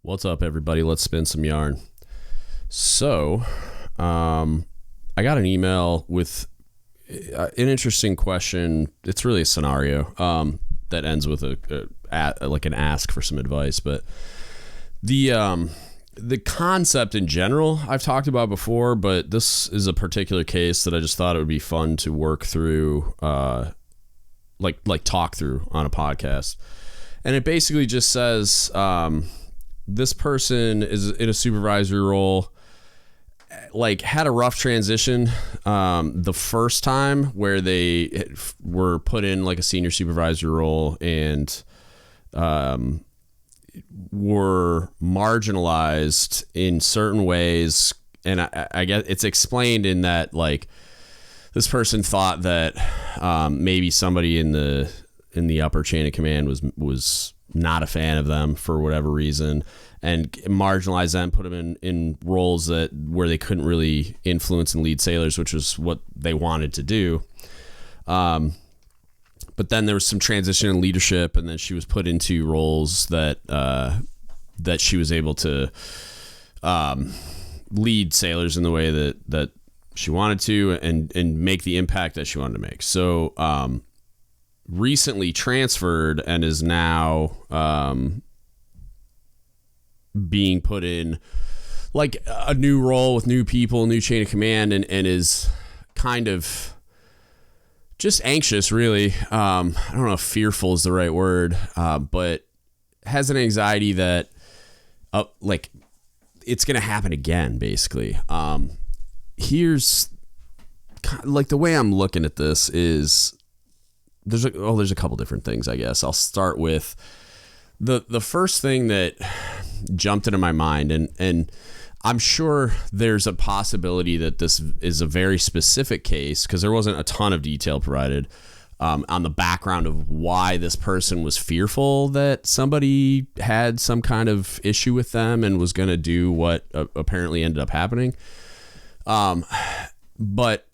What's up, everybody? Let's spin some yarn. So, I got an email with an interesting question. It's really a scenario that ends with like an ask for some advice. But the concept in general I've talked about before, but this is a particular case that I just thought it would be fun to work through, like talk through on a podcast. And it basically just says, this person is in a supervisory role, like had a rough transition the first time where they were put in like a senior supervisory role and were marginalized in certain ways. And I guess it's explained in that, like, this person thought that maybe somebody in the upper chain of command was not a fan of them for whatever reason, and marginalize them, put them in roles where they couldn't really influence and lead sailors, which was what they wanted to do. But then there was some transition in leadership, and then she was put into roles that she was able to lead sailors in the way that she wanted to, and make the impact that she wanted to make. So recently transferred and is now being put in like a new role with new people, new chain of command, and is kind of just anxious, really. I don't know if fearful is the right word, but has an anxiety that like it's going to happen again, basically. Here's like the way I'm looking at this is there's a couple different things, I guess. I'll start with the first thing that jumped into my mind, and I'm sure there's a possibility that this is a very specific case because there wasn't a ton of detail provided on the background of why this person was fearful that somebody had some kind of issue with them and was going to do what apparently ended up happening. But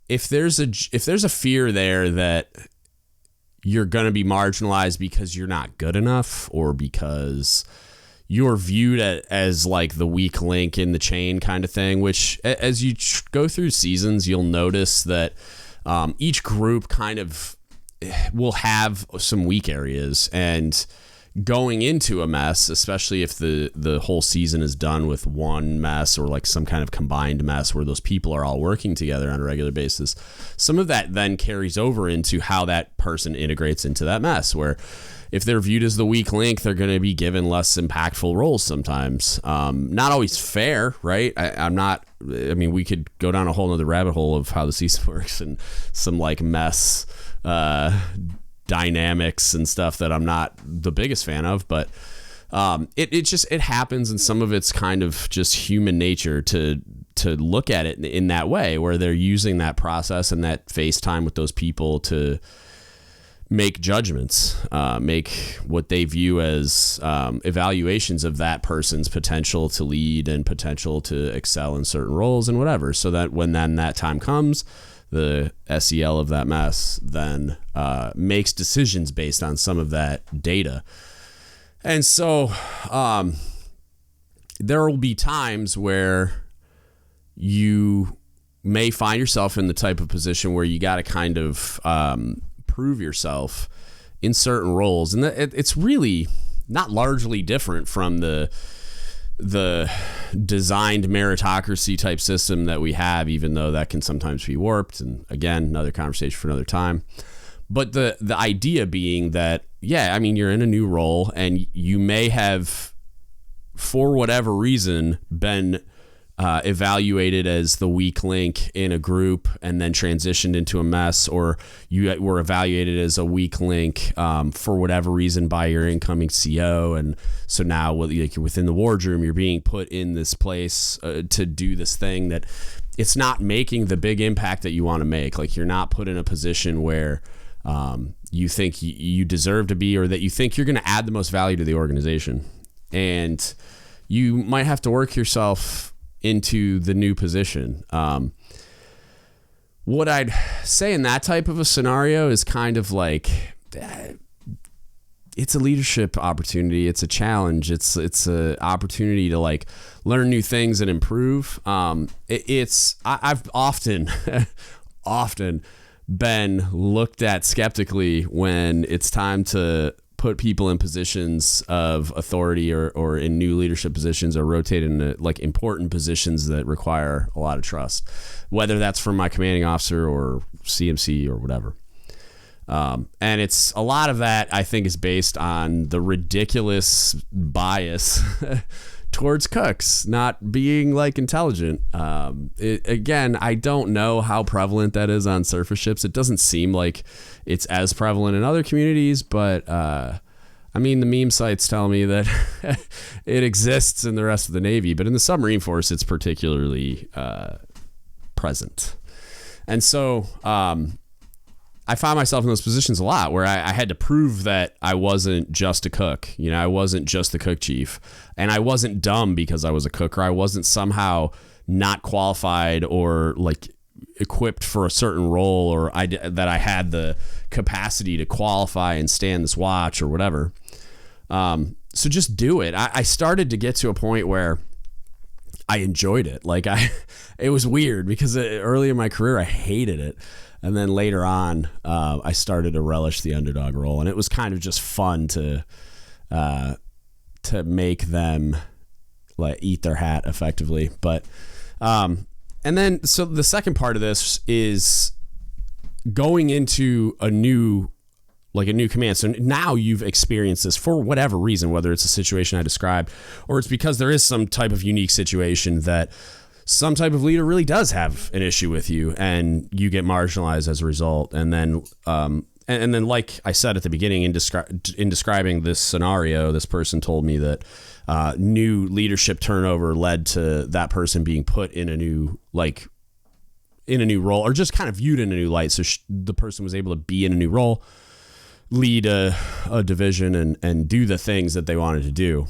if there's a fear there that you're going to be marginalized because you're not good enough, or because you're viewed as like the weak link in the chain kind of thing, which as you go through seasons, you'll notice that each group kind of will have some weak areas, and going into a mess, especially if the whole season is done with one mess or like some kind of combined mess where those people are all working together on a regular basis, some of that then carries over into how that person integrates into that mess, where if they're viewed as the weak link, they're going to be given less impactful roles sometimes. Not always fair, right? I mean, we could go down a whole nother rabbit hole of how the season works and some like mess dynamics and stuff that I'm not the biggest fan of, but it happens, and some of it's kind of just human nature to look at it in that way, where they're using that process and that face time with those people to make judgments, make what they view as evaluations of that person's potential to lead and potential to excel in certain roles and whatever, so that when then that time comes, the SEL of that mess then makes decisions based on some of that data. And so there will be times where you may find yourself in the type of position where you got to kind of prove yourself in certain roles. And it's really not largely different from the designed meritocracy type system that we have, even though that can sometimes be warped. And again, another conversation for another time. But the idea being that, yeah, I mean, you're in a new role and you may have, for whatever reason, been evaluated as the weak link in a group and then transitioned into a mess, or you were evaluated as a weak link for whatever reason by your incoming CO, and so now like you're within the wardroom, you're being put in this place to do this thing that it's not making the big impact that you want to make. Like, you're not put in a position where you think you deserve to be, or that you think you're going to add the most value to the organization, and you might have to work yourself into the new position. What I'd say in that type of a scenario is kind of like, it's a leadership opportunity. It's a challenge. It's a opportunity to like learn new things and improve. I've often been looked at skeptically when it's time to put people in positions of authority or in new leadership positions or rotate into like important positions that require a lot of trust, whether that's from my commanding officer or CMC or whatever. And it's a lot of that, I think, is based on the ridiculous bias towards cooks not being like intelligent. Again, I don't know how prevalent that is on surface ships. It doesn't seem like it's as prevalent in other communities, but I mean, the meme sites tell me that it exists in the rest of the Navy, but in the submarine force, it's particularly present. And so I found myself in those positions a lot where I had to prove that I wasn't just a cook. You know, I wasn't just the cook chief, and I wasn't dumb because I was a cook, or I wasn't somehow not qualified or like equipped for a certain role, or that I had the capacity to qualify and stand this watch or whatever. So just do it. I started to get to a point where I enjoyed it. Like it was weird because early in my career, I hated it. And then later on, I started to relish the underdog role, and it was kind of just fun to make them like eat their hat effectively. But and then so the second part of this is going into a new command. So now you've experienced this for whatever reason, whether it's a situation I described, or it's because there is some type of unique situation that some type of leader really does have an issue with you and you get marginalized as a result. And then, and then, like I said at the beginning, in describing this scenario, this person told me that new leadership turnover led to that person being put in a new role, or just kind of viewed in a new light. So the person was able to be in a new role, lead a division, and do the things that they wanted to do.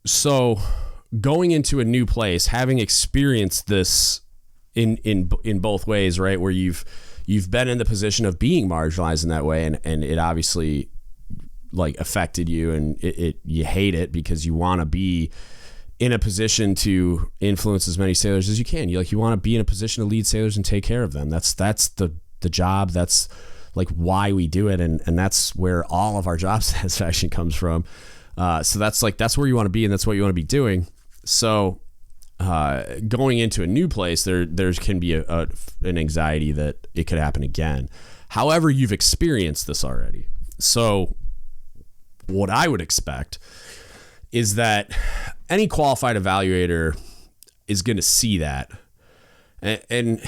So going into a new place, having experienced this in both ways, right, where you've been in the position of being marginalized in that way, and it obviously like affected you, and you hate it because you want to be in a position to influence as many sailors as you can. You want to be in a position to lead sailors and take care of them. That's the job. That's like why we do it, and that's where all of our job satisfaction comes from. So that's where you want to be, and that's what you want to be doing. So going into a new place, there can be an anxiety that it could happen again. However, you've experienced this already. So what I would expect is that any qualified evaluator is going to see that, and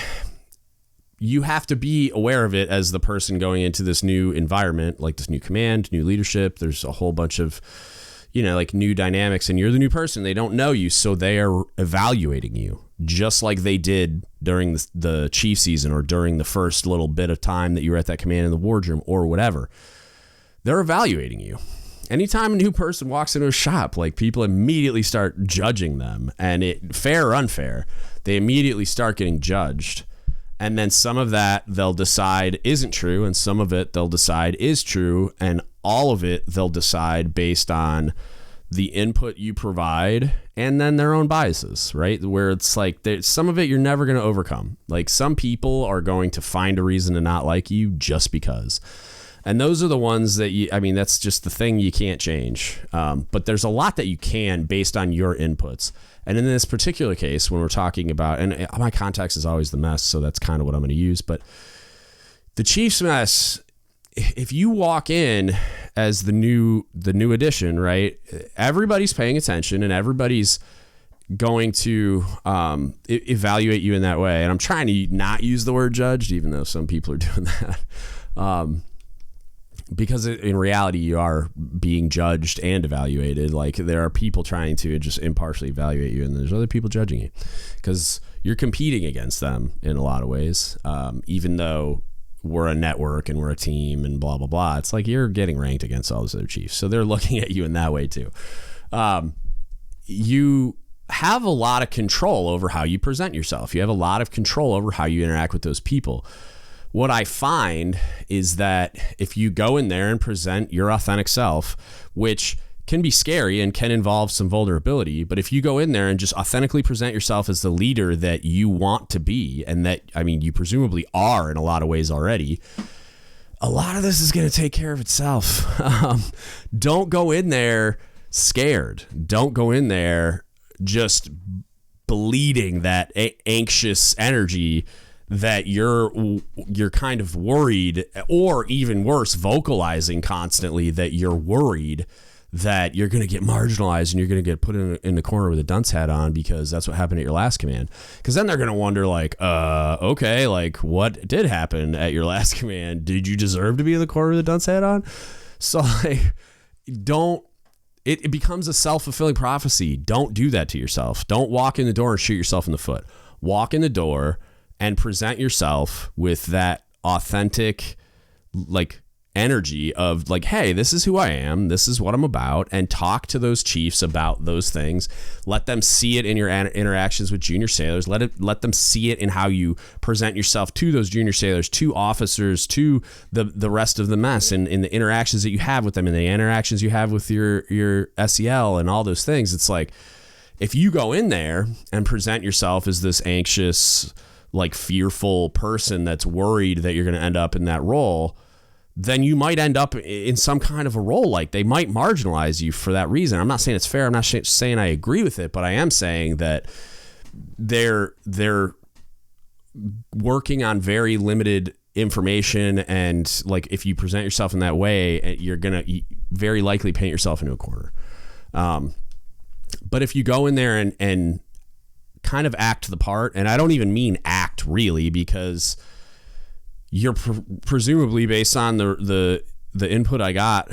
you have to be aware of it as the person going into this new environment, like this new command, new leadership. There's a whole bunch of like new dynamics, and you're the new person. They don't know you, so they are evaluating you just like they did during the chief season, or during the first little bit of time that you were at that command in the wardroom or whatever. They're evaluating you. Anytime a new person walks into a shop, like, people immediately start judging them, and fair or unfair, they immediately start getting judged. And then some of that they'll decide isn't true, and some of it they'll decide is true, and all of it they'll decide based on the input you provide and then their own biases, right? Where it's like some of it you're never going to overcome. Like, some people are going to find a reason to not like you just because. And those are the ones that that's just the thing you can't change. But there's a lot that you can based on your inputs. And in this particular case, when we're talking about, and my context is always the mess, so that's kind of what I'm going to use. But the Chiefs mess, if you walk in as the new addition, right, everybody's paying attention and everybody's going to evaluate you in that way. And I'm trying to not use the word judged, even though some people are doing that. Because in reality, you are being judged and evaluated. Like, there are people trying to just impartially evaluate you, and there's other people judging you because you're competing against them in a lot of ways. Even though we're a network and we're a team and blah, blah, blah, it's like you're getting ranked against all those other chiefs. So they're looking at you in that way too. You have a lot of control over how you present yourself. You have a lot of control over how you interact with those people. what I find is that if you go in there and present your authentic self, which can be scary and can involve some vulnerability, but if you go in there and just authentically present yourself as the leader that you want to be, and that, I mean, you presumably are in a lot of ways already, a lot of this is going to take care of itself. Don't go in there scared. Don't go in there just bleeding that anxious energy that you're kind of worried, or even worse, vocalizing constantly that you're worried that you're going to get marginalized and you're going to get put in the corner with a dunce hat on because that's what happened at your last command. Because then they're going to wonder, like, okay, like, what did happen at your last command? Did you deserve to be in the corner with a dunce hat on? So, like, it becomes a self-fulfilling prophecy. Don't do that to yourself. Don't walk in the door and shoot yourself in the foot. Walk in the door and present yourself with that authentic, like, energy of like, hey, this is who I am, this is what I'm about, and talk to those chiefs about those things. Let them see it in your interactions with junior sailors. Let them see it in how you present yourself to those junior sailors, to officers, to the rest of the mess, and in the interactions that you have with them, and the interactions you have with your SEL and all those things. It's like, if you go in there and present yourself as this anxious, like, fearful person that's worried that you're going to end up in that role, then you might end up in some kind of a role. Like, they might marginalize you for that reason. I'm not saying it's fair. I'm not saying I agree with it, but I am saying that they're working on very limited information. And like, if you present yourself in that way, you're going to very likely paint yourself into a corner. But if you go in there and kind of act the part, and I don't even mean act really, because you're presumably, based on the input I got,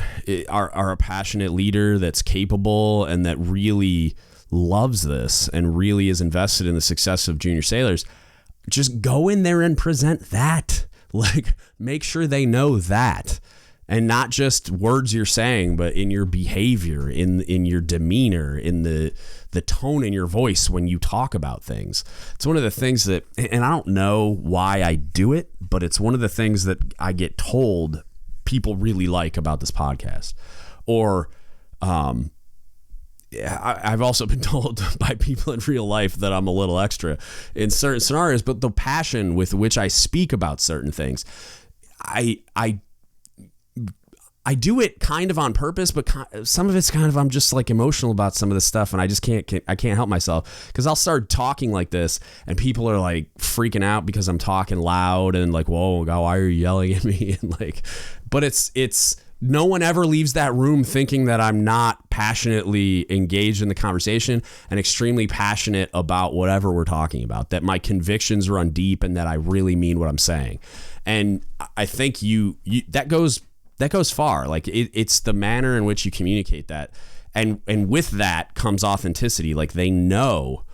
are a passionate leader that's capable and that really loves this and really is invested in the success of junior sailors. Just go in there and present that. Like, make sure they know that, and not just words you're saying, but in your behavior, in your demeanor, in the tone in your voice when you talk about things. It's one of the things that, and I don't know why I do it, but it's one of the things that I get told people really like about this podcast. Or I've also been told by people in real life that I'm a little extra in certain scenarios, but the passion with which I speak about certain things, I do it kind of on purpose, but some of it's kind of, I'm just like emotional about some of this stuff, and I just can't help myself, because I'll start talking like this and people are like freaking out because I'm talking loud and like, whoa, God, why are you yelling at me? And like, but it's no one ever leaves that room thinking that I'm not passionately engaged in the conversation and extremely passionate about whatever we're talking about, that my convictions run deep and that I really mean what I'm saying. And I think that goes far. Like, it's the manner in which you communicate that. And with that comes authenticity. Like, they know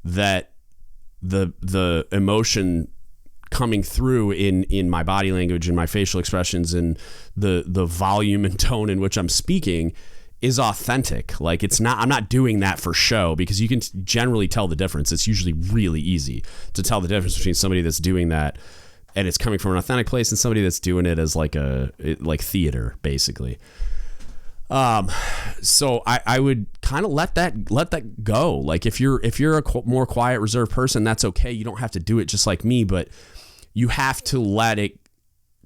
that the emotion coming through in my body language and my facial expressions and the volume and tone in which I'm speaking is authentic. Like, I'm not doing that for show, because you can generally tell the difference. It's usually really easy to tell the difference between somebody that's doing that and it's coming from an authentic place, and somebody that's doing it as like theater, basically. So I would kind of let that go. Like, if you're a more quiet, reserved person, that's okay. You don't have to do it just like me, but you have to let it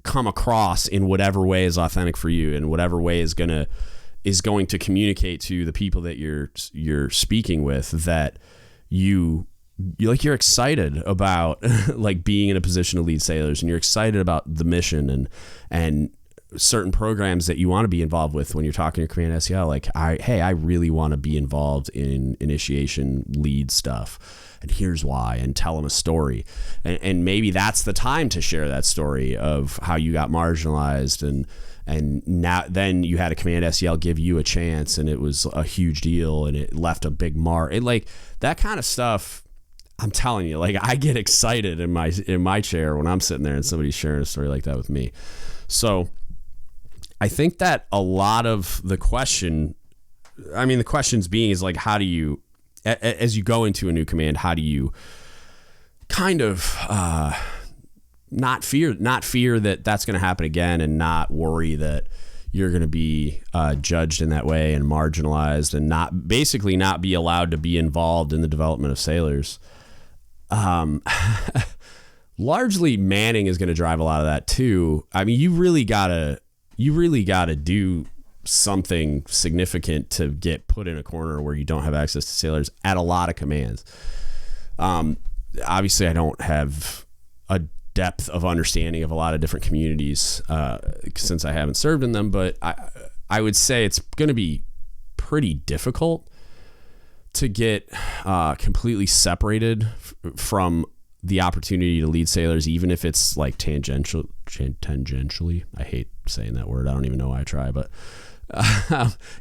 come across in whatever way is authentic for you, and whatever way is going to communicate to the people that you're speaking with that you're excited about like being in a position to lead sailors, and you're excited about the mission and certain programs that you want to be involved with when you're talking to your command SEL. Like, I really want to be involved in initiation lead stuff, and here's why, and tell them a story. And maybe that's the time to share that story of how you got marginalized, and now then you had a command SEL give you a chance, and it was a huge deal, and it left a big mark. It, like, that kind of stuff, I'm telling you, like, I get excited in my chair when I'm sitting there and somebody's sharing a story like that with me. So I think that a lot of the questions being is like, how do you, as you go into a new command, how do you kind of not fear that that's going to happen again, and not worry that you're going to be judged in that way and marginalized, and not be allowed to be involved in the development of sailors. Largely manning is going to drive a lot of that too. I mean, you really gotta do something significant to get put in a corner where you don't have access to sailors at a lot of commands. Obviously I don't have a depth of understanding of a lot of different communities since I haven't served in them, but I would say it's going to be pretty difficult to get completely separated from the opportunity to lead sailors, even if it's like tangentially. I hate saying that word. I don't even know why I try, but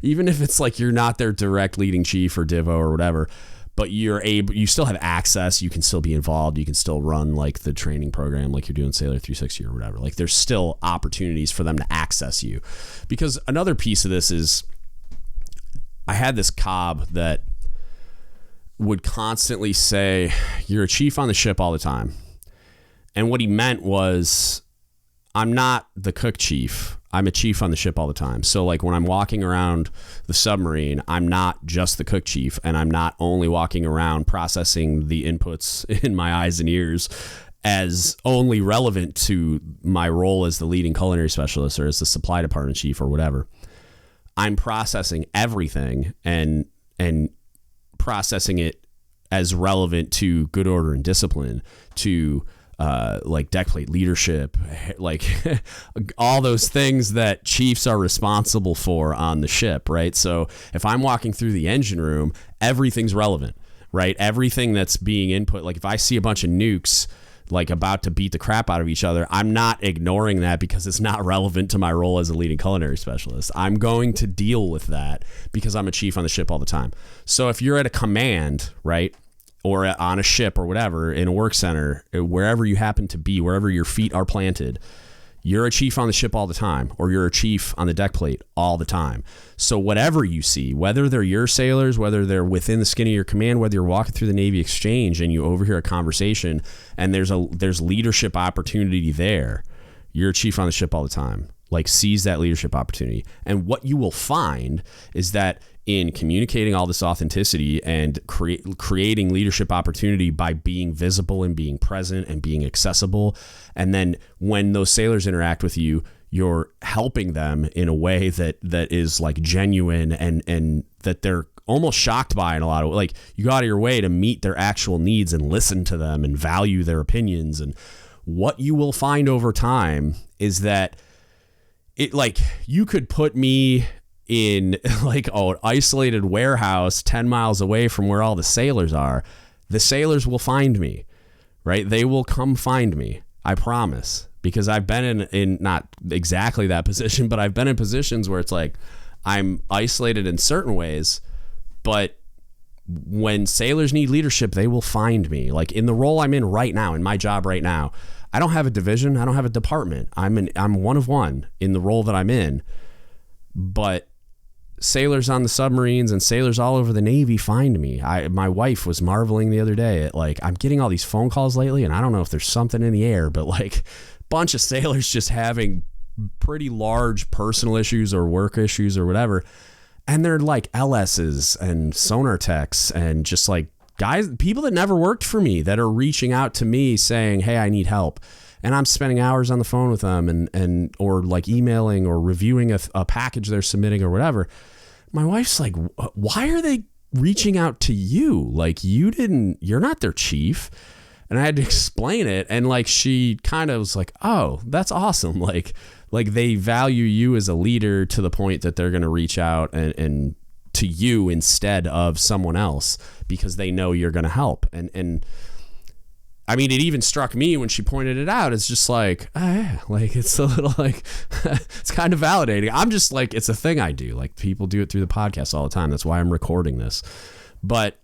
even if it's like you're not their direct leading chief or divo or whatever, but you still have access. You can still be involved. You can still run like the training program, like you're doing Sailor 360 or whatever. Like there's still opportunities for them to access you. Because another piece of this is, I had this cob that would constantly say, you're a chief on the ship all the time. And what he meant was, I'm not the cook chief. I'm a chief on the ship all the time. So like when I'm walking around the submarine, I'm not just the cook chief, and I'm not only walking around processing the inputs in my eyes and ears as only relevant to my role as the leading culinary specialist or as the supply department chief or whatever. I'm processing everything and processing it as relevant to good order and discipline, to like deck plate leadership, like all those things that chiefs are responsible for on the ship, right? So if I'm walking through the engine room, everything's relevant, right? Everything that's being input, like if I see a bunch of nukes like about to beat the crap out of each other, I'm not ignoring that because it's not relevant to my role as a leading culinary specialist. I'm going to deal with that because I'm a chief on the ship all the time. So if you're at a command, right, or on a ship or whatever, in a work center, wherever you happen to be, wherever your feet are planted, you're a chief on the ship all the time, or you're a chief on the deck plate all the time. So whatever you see, whether they're your sailors, whether they're within the skin of your command, whether you're walking through the Navy Exchange and you overhear a conversation and there's leadership opportunity there, you're a chief on the ship all the time. Like, seize that leadership opportunity. And what you will find is that in communicating all this authenticity and creating leadership opportunity by being visible and being present and being accessible, and then when those sailors interact with you, you're helping them in a way that is like genuine and that they're almost shocked by in a lot of, like, you go out of your way to meet their actual needs and listen to them and value their opinions. And what you will find over time is that it, like, you could put me in like an isolated warehouse 10 miles away from where all the sailors are. The sailors will find me, right? They will come find me. I promise, because I've been in not exactly that position, but I've been in positions where it's like I'm isolated in certain ways, but when sailors need leadership, they will find me. Like in the role I'm in right now, in my job right now, I don't have a division. I don't have a department. I'm one of one in the role that I'm in, but sailors on the submarines and sailors all over the Navy find me. My wife was marveling the other day at, like, I'm getting all these phone calls lately, and I don't know if there's something in the air, but like a bunch of sailors just having pretty large personal issues or work issues or whatever. And they're like LSs and sonar techs and just like guys, people that never worked for me that are reaching out to me saying, hey, I need help. And I'm spending hours on the phone with them and or like emailing or reviewing a package they're submitting or whatever. My wife's like, why are they reaching out to you? Like, you're not their chief. And I had to explain it. And like, she kind of was like, oh, that's awesome. Like they value you as a leader to the point that they're going to reach out and to you instead of someone else because they know you're going to help. And I mean, it even struck me when she pointed it out. It's just like, oh, yeah, like it's a little like, it's kind of validating. I'm just like, it's a thing I do. Like, people do it through the podcast all the time. That's why I'm recording this. But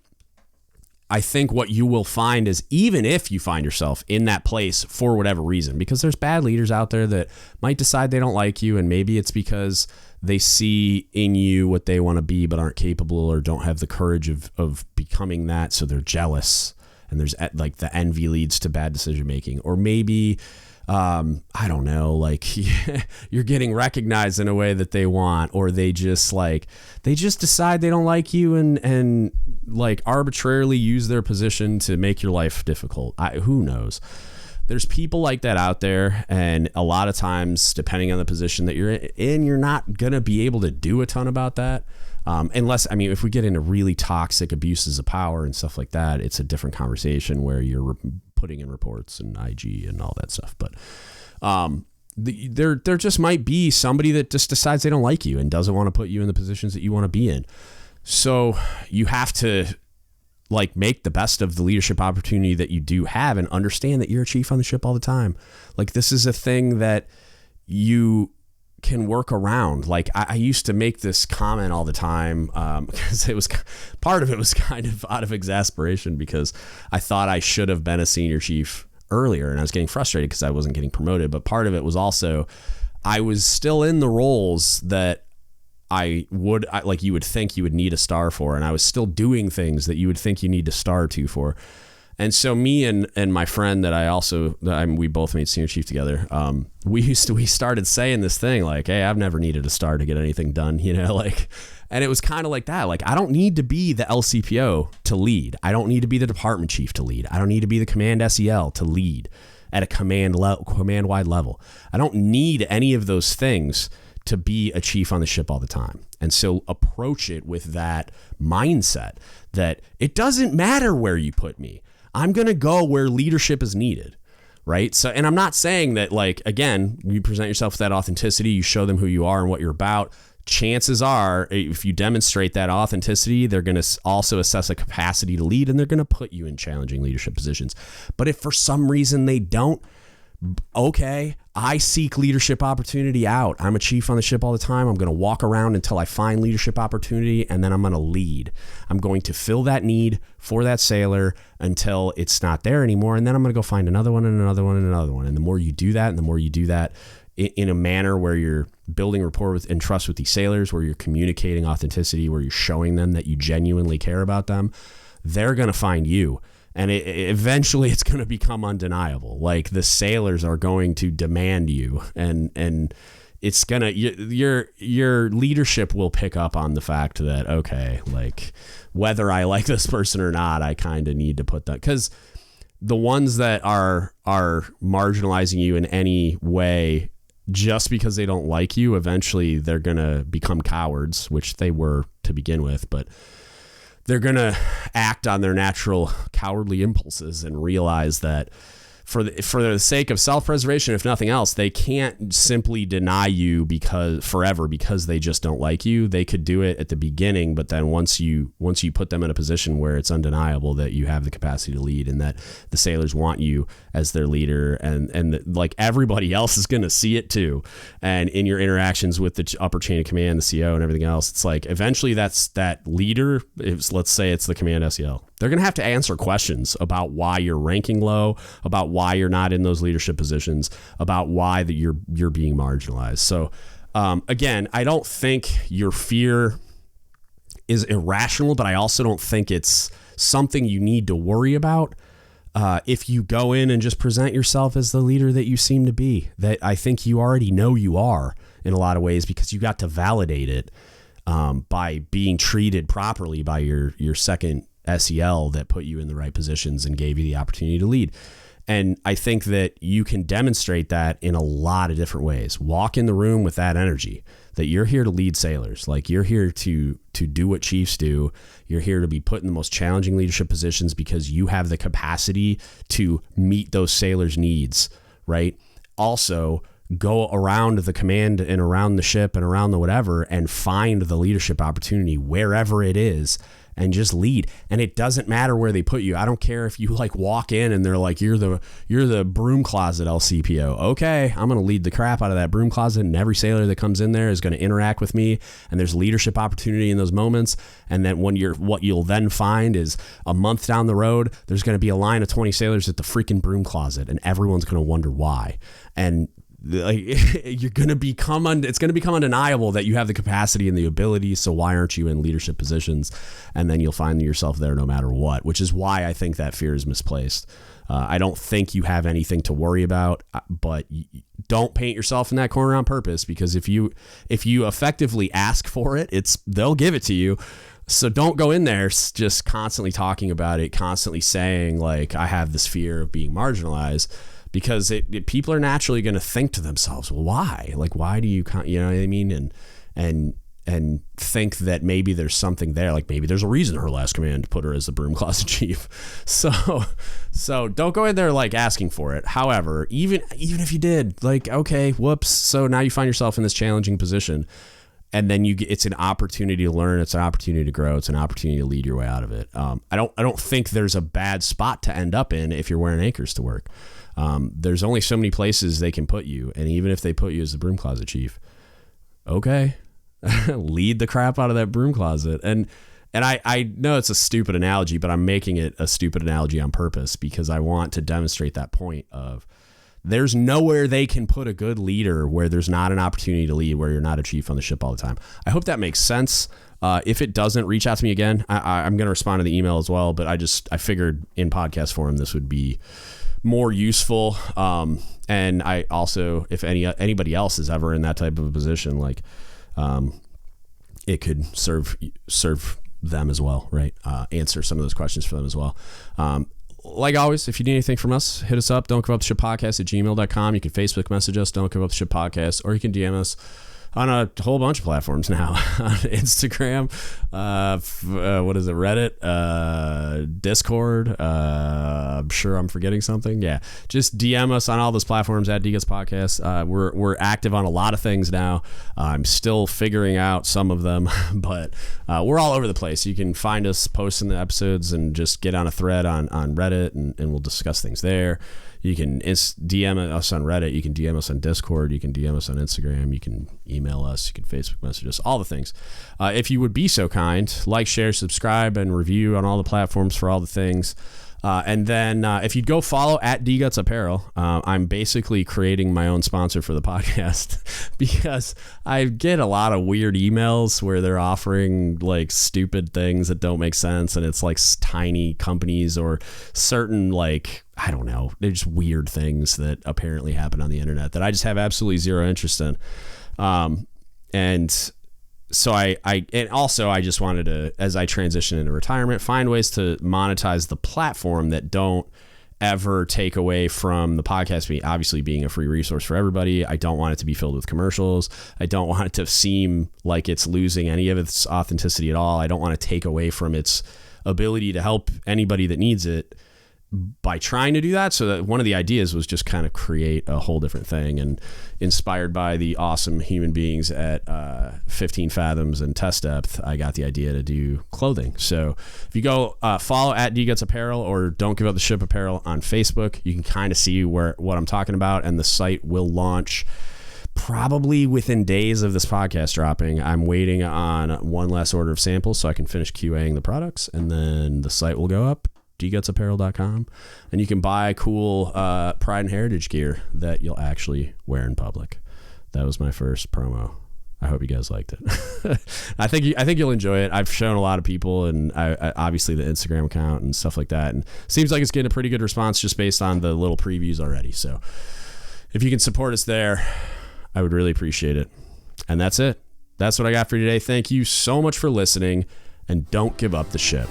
I think what you will find is, even if you find yourself in that place for whatever reason, because there's bad leaders out there that might decide they don't like you, and maybe it's because they see in you what they want to be but aren't capable or don't have the courage of becoming that, so they're jealous. And there's like the envy leads to bad decision making. Or maybe I don't know, like you're getting recognized in a way that they want, or they just decide they don't like you and like arbitrarily use their position to make your life difficult. Who knows? There's people like that out there, and a lot of times, depending on the position that you're in, you're not gonna be able to do a ton about that. Unless, I mean, if we get into really toxic abuses of power and stuff like that, it's a different conversation where you're putting in reports and IG and all that stuff. But there just might be somebody that just decides they don't like you and doesn't want to put you in the positions that you want to be in. So you have to like make the best of the leadership opportunity that you do have, and understand that you're a chief on the ship all the time. Like, this is a thing that you can work around. Like, I used to make this comment all the time, because it was part of it was kind of out of exasperation, because I thought I should have been a senior chief earlier, and I was getting frustrated because I wasn't getting promoted. But part of it was also I was still in the roles that like you would think you would need a star for, and I was still doing things that you would think you need a star to for. And so me and my friend we both made senior chief together. We started saying this thing like, hey, I've never needed a star to get anything done, like, and it was kind of like that. Like, I don't need to be the LCPO to lead. I don't need to be the department chief to lead. I don't need to be the command SEL to lead at a command-wide level. I don't need any of those things to be a chief on the ship all the time. And so approach it with that mindset that it doesn't matter where you put me. I'm going to go where leadership is needed, right? So, and I'm not saying that, like, again, you present yourself with that authenticity, you show them who you are and what you're about. Chances are, if you demonstrate that authenticity, they're going to also assess a capacity to lead, and they're going to put you in challenging leadership positions. But if for some reason they don't, okay, I seek leadership opportunity out. I'm a chief on the ship all the time. I'm going to walk around until I find leadership opportunity, and then I'm going to lead. I'm going to fill that need for that sailor until it's not there anymore, and then I'm going to go find another one and another one and another one. And the more you do that, and the more you do that in a manner where you're building rapport with and trust with these sailors, where you're communicating authenticity, where you're showing them that you genuinely care about them, they're going to find you. And eventually it's going to become undeniable. Like, the sailors are going to demand you, and it's going to, your leadership will pick up on the fact that, okay, like, whether I like this person or not, I kind of need to put that, because the ones that are marginalizing you in any way, just because they don't like you, eventually they're going to become cowards, which they were to begin with, but they're going to act on their natural cowardly impulses and realize that for the sake of self-preservation, if nothing else, they can't simply deny you forever because they just don't like you. They could do it at the beginning, but then once you put them in a position where it's undeniable that you have the capacity to lead and that the sailors want you as their leader, and like, everybody else is going to see it too. And in your interactions with the upper chain of command, the CO and everything else, it's like, eventually that's that leader. Let's say it's the command SEL. They're going to have to answer questions about why you're ranking low, about why you're not in those leadership positions, about why that you're being marginalized. So again, I don't think your fear is irrational, but I also don't think it's something you need to worry about. If you go in and just present yourself as the leader that you seem to be, that I think you already know you are in a lot of ways, because you got to validate it by being treated properly by your second SEL that put you in the right positions and gave you the opportunity to lead. And I think that you can demonstrate that in a lot of different ways. Walk in the room with that energy that you're here to lead sailors. Like, you're here to do what chiefs do. You're here to be put in the most challenging leadership positions because you have the capacity to meet those sailors' needs, right? Also, go around the command and around the ship and around the whatever and find the leadership opportunity wherever it is, and just lead. And it doesn't matter where they put you. I don't care if you like walk in and they're like, you're the broom closet LCPO. Okay, I'm going to lead the crap out of that broom closet, and every sailor that comes in there is going to interact with me, and there's leadership opportunity in those moments. And then what you'll then find is a month down the road, there's going to be a line of 20 sailors at the freaking broom closet, and everyone's going to wonder why. And like it's going to become undeniable that you have the capacity and the ability. So why aren't you in leadership positions? And then you'll find yourself there no matter what, which is why I think that fear is misplaced. I don't think you have anything to worry about, but don't paint yourself in that corner on purpose, because if you effectively ask for it, they'll give it to you. So don't go in there just constantly talking about it, constantly saying like, I have this fear of being marginalized, because people are naturally going to think to themselves, well, why? Like, why do you know what I mean? And think that maybe there's something there, like maybe there's a reason her last command put her as the broom closet chief. So don't go in there like asking for it. However, even if you did, like, okay, whoops. So now you find yourself in this challenging position, and then it's an opportunity to learn. It's an opportunity to grow. It's an opportunity to lead your way out of it. I don't think there's a bad spot to end up in if you're wearing anchors to work. There's only so many places they can put you. And even if they put you as the broom closet chief, okay, lead the crap out of that broom closet. And I know it's a stupid analogy, but I'm making it a stupid analogy on purpose, because I want to demonstrate that point of there's nowhere they can put a good leader where there's not an opportunity to lead, where you're not a chief on the ship all the time. I hope that makes sense. If it doesn't, reach out to me again. I'm going to respond to the email as well, but I figured in podcast form this would be more useful. And I also, if anybody else is ever in that type of a position, like, it could serve them as well, right? Answer some of those questions for them as well. Like always, if you need anything from us, hit us up. Don't give up the ship podcast at gmail.com. You can Facebook message us, Don't Give Up the Ship Podcast, or you can DM us on a whole bunch of platforms now. On Instagram, what is it, Reddit, Discord, I'm sure I'm forgetting something. Yeah, just DM us on all those platforms at DGUTS We're active on a lot of things now. I'm still figuring out some of them, but we're all over the place. You can find us posting the episodes and just get on a thread on Reddit, and we'll discuss things there. You can DM us on Reddit. You can DM us on Discord. You can DM us on Instagram. You can email us. You can Facebook message us, all the things. If you would be so kind, like, share, subscribe, and review on all the platforms for all the things. And then if you'd go follow at DGUTS Apparel, I'm basically creating my own sponsor for the podcast, because I get a lot of weird emails where they're offering like stupid things that don't make sense. And it's like tiny companies or certain, like, I don't know, they're just weird things that apparently happen on the internet that I just have absolutely zero interest in. And so I just wanted to, as I transition into retirement, find ways to monetize the platform that don't ever take away from the podcast obviously being a free resource for everybody. I don't want it to be filled with commercials. I don't want it to seem like it's losing any of its authenticity at all. I don't want to take away from its ability to help anybody that needs it by trying to do that. So that one of the ideas was just kind of create a whole different thing, and inspired by the awesome human beings at 15 Fathoms and Test Depth, I got the idea to do clothing. So if you go follow at DGUTS Apparel or Don't Give Up the Ship Apparel on Facebook, you can kind of see what I'm talking about, and the site will launch probably within days of this podcast dropping. I'm waiting on one last order of samples so I can finish QAing the products, and then the site will go up, dgutsapparel.com, and you can buy cool Pride and Heritage gear that you'll actually wear in public. That was my first promo. I hope you guys liked it. I think you'll enjoy it. I've shown a lot of people, and I obviously the Instagram account and stuff like that, and seems like it's getting a pretty good response just based on the little previews already. So if you can support us there, I would really appreciate it. And that's it. That's what I got for you today. Thank you so much for listening, and don't give up the ship.